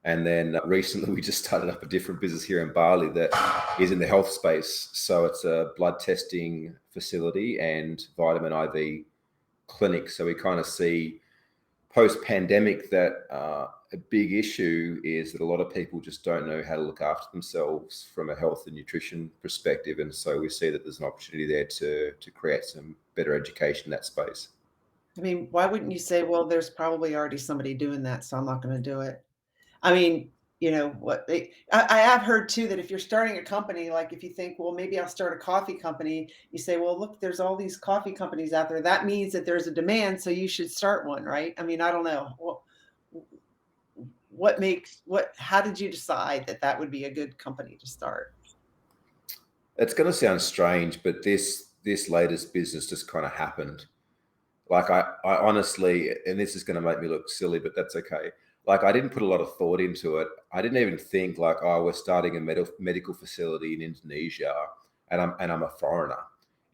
And then recently we just started up a different business here in Bali that is in the health space. So it's a blood testing facility and vitamin IV clinic. So we kind of see post-pandemic that a big issue is that a lot of people just don't know how to look after themselves from a health and nutrition perspective. And so we see that there's an opportunity there to create some better education in that space. I mean, why wouldn't you say, well, there's probably already somebody doing that, so I'm not going to do it? I mean, I have heard too that if you're starting a company, like if you think, well, maybe I'll start a coffee company, you say, well, look, there's all these coffee companies out there. That means that there's a demand, so you should start one, right? I mean, I don't know. How did you decide that would be a good company to start? It's going to sound strange, but this latest business just kind of happened. Like I honestly, and this is going to make me look silly, but that's okay. Like I didn't put a lot of thought into it. I didn't even think like, oh, we're starting a medical facility in Indonesia, and I'm a foreigner.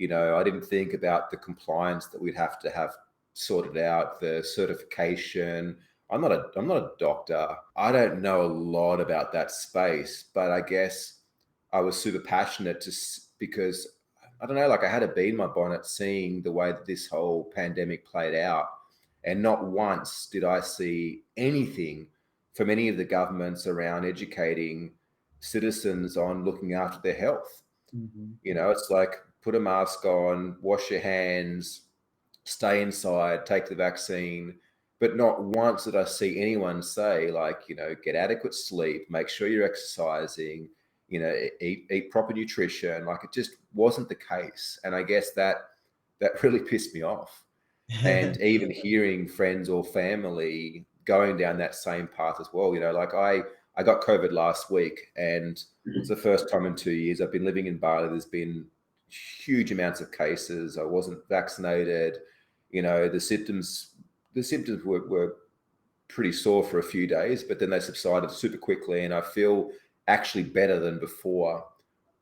I didn't think about the compliance that we'd have to have sorted out, the certification. I'm not a doctor. I don't know a lot about that space, but I guess I was super passionate because I don't know, like I had a bee in my bonnet seeing the way that this whole pandemic played out. And not once did I see anything from any of the governments around educating citizens on looking after their health. Mm-hmm. You know, it's like put a mask on, wash your hands, stay inside, take the vaccine. But not once did I see anyone say, like, you know, get adequate sleep, make sure you're exercising, you know, eat proper nutrition. Like, it just wasn't the case. And I guess that really pissed me off. And even hearing friends or family going down that same path as well, you know, like I got COVID last week, and it's the first time in 2 years. I've been living in Bali. There's been huge amounts of cases. I wasn't vaccinated. You know, the symptoms were pretty sore for a few days, but then they subsided super quickly. And I feel actually better than before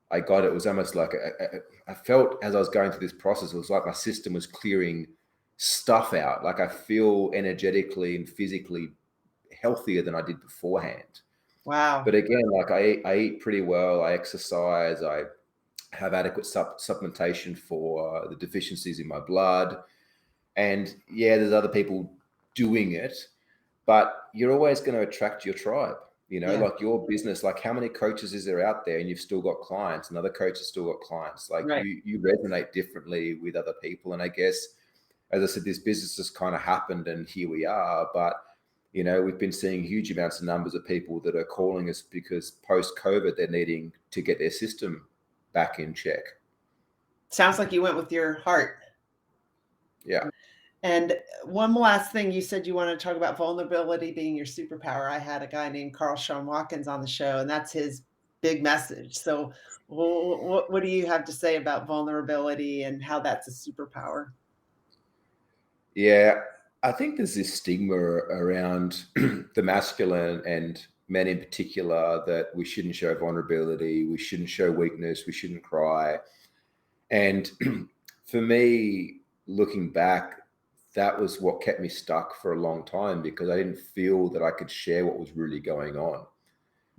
I got it. It was almost like I felt, as I was going through this process, it was like my system was clearing stuff out. Like, I feel energetically and physically healthier than I did beforehand. Wow. But again, like I eat pretty well, I exercise, I have adequate supplementation for the deficiencies in my blood. And yeah, there's other people doing it, but you're always going to attract your tribe. You know, like your business, like how many coaches is there out there, and you've still got clients, and other coaches still got clients. Like you resonate differently with other people. And I guess, as I said, this business has kind of happened, and here we are. But, you know, we've been seeing huge amounts of numbers of people that are calling us because post-COVID, they're needing to get their system back in check. Sounds like you went with your heart. Yeah. And one last thing, you said you wanted to talk about vulnerability being your superpower. I had a guy named Carl Sean Watkins on the show, and that's his big message. So what do you have to say about vulnerability and how that's a superpower? Yeah, I think there's this stigma around the masculine and men in particular that we shouldn't show vulnerability, we shouldn't show weakness, we shouldn't cry. And for me, looking back, that was what kept me stuck for a long time, because I didn't feel that I could share what was really going on,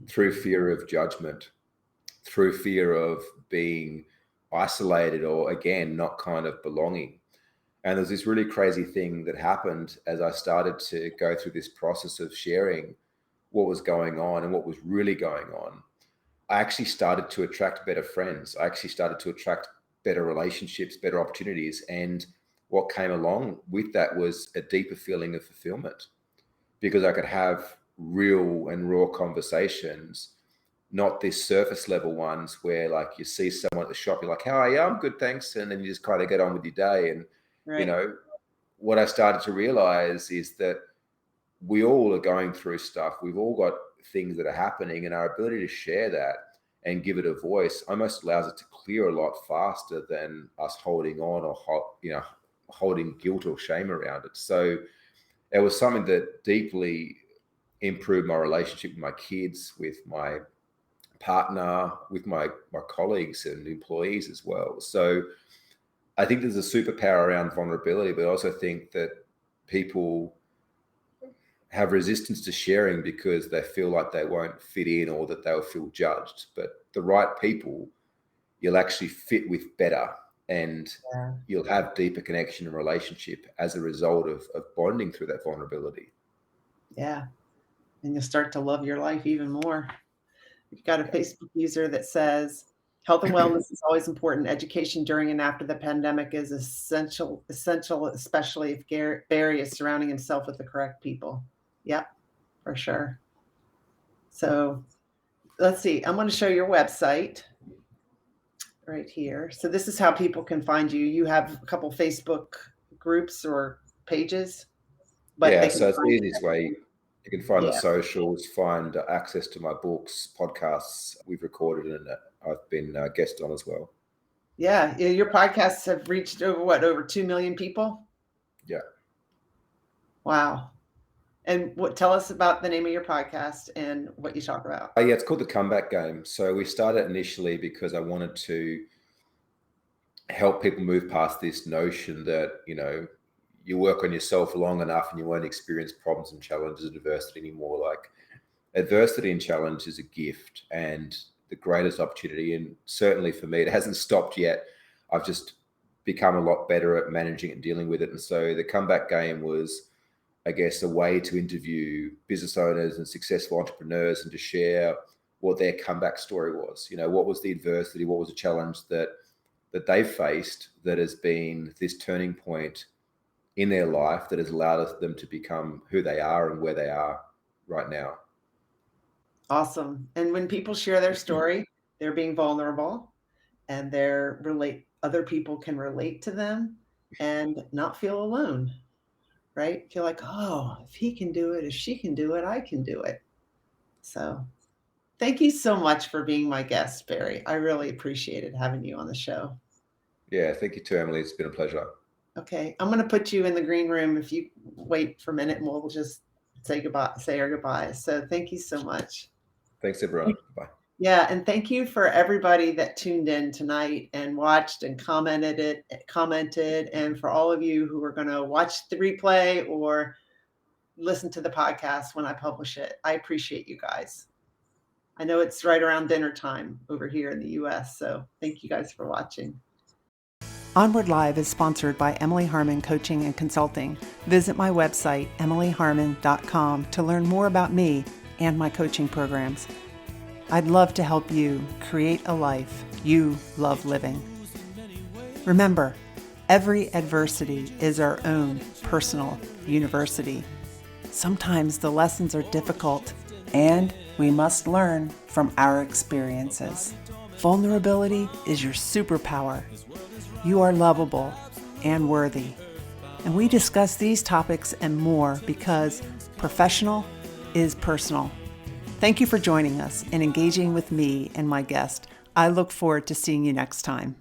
through fear of judgment, through fear of being isolated, or again, not kind of belonging. And there's this really crazy thing that happened as I started to go through this process of sharing what was going on and what was really going on. I actually started to attract better friends. I actually started to attract better relationships, better opportunities. And what came along with that was a deeper feeling of fulfillment, because I could have real and raw conversations, not these surface level ones where, like, you see someone at the shop, you're like, how are you? I'm good, thanks. And then you just kind of get on with your day. And, you know, what I started to realize is that we all are going through stuff. We've all got things that are happening, and our ability to share that and give it a voice almost allows it to clear a lot faster than us holding on, or, you know, holding guilt or shame around it. So it was something that deeply improved my relationship with my kids, with my partner, with my colleagues and employees as well. So I think there's a superpower around vulnerability, but I also think that people have resistance to sharing because they feel like they won't fit in, or that they'll feel judged. But the right people, you'll actually fit with better, and you'll have deeper connection and relationship as a result of bonding through that vulnerability. Yeah. And you'll start to love your life even more. We've got a Facebook user that says, health and wellness is always important. Education during and after the pandemic is essential, especially if Barry is surrounding himself with the correct people. Yep, for sure. So let's see. I'm going to show your website right here. So this is how people can find you. You have a couple Facebook groups or pages. But yeah, so it's the easiest way. You can find the socials, find access to my books, podcasts we've recorded, and I've been a guest on as well. Yeah. Your podcasts have reached over 2 million people? Yeah. Wow. And tell us about the name of your podcast and what you talk about. Yeah, it's called The Comeback Game. So we started initially because I wanted to help people move past this notion that, you know, you work on yourself long enough and you won't experience problems and challenges and adversity anymore. Like, adversity and challenge is a gift and the greatest opportunity. And certainly for me, it hasn't stopped yet. I've just become a lot better at managing it and dealing with it. And so The Comeback Game was, I guess, a way to interview business owners and successful entrepreneurs and to share what their comeback story was. What was the adversity, what was the challenge that they faced that has been this turning point in their life that has allowed them to become who they are and where they are right now. Awesome. And when people share their story, they're being vulnerable, and other people can relate to them and not feel alone, right? Feel like, oh, if he can do it, if she can do it, I can do it. So thank you so much for being my guest, Barry. I really appreciated having you on the show. Yeah, thank you too, Emily. It's been a pleasure. Okay, I'm going to put you in the green room if you wait for a minute, and we'll just say our goodbyes. So thank you so much. Thanks, everyone. Bye. Yeah, and thank you for everybody that tuned in tonight and watched and commented, and for all of you who are going to watch the replay or listen to the podcast when I publish it. I appreciate you guys. I know it's right around dinner time over here in the US, so thank you guys for watching. Onward Live is sponsored by Emily Harmon Coaching and Consulting. Visit my website, emilyharmon.com, to learn more about me and my coaching programs. I'd love to help you create a life you love living. Remember, every adversity is our own personal university. Sometimes the lessons are difficult, and we must learn from our experiences. Vulnerability is your superpower. You are lovable and worthy. And we discuss these topics and more because professional is personal. Thank you for joining us and engaging with me and my guest. I look forward to seeing you next time.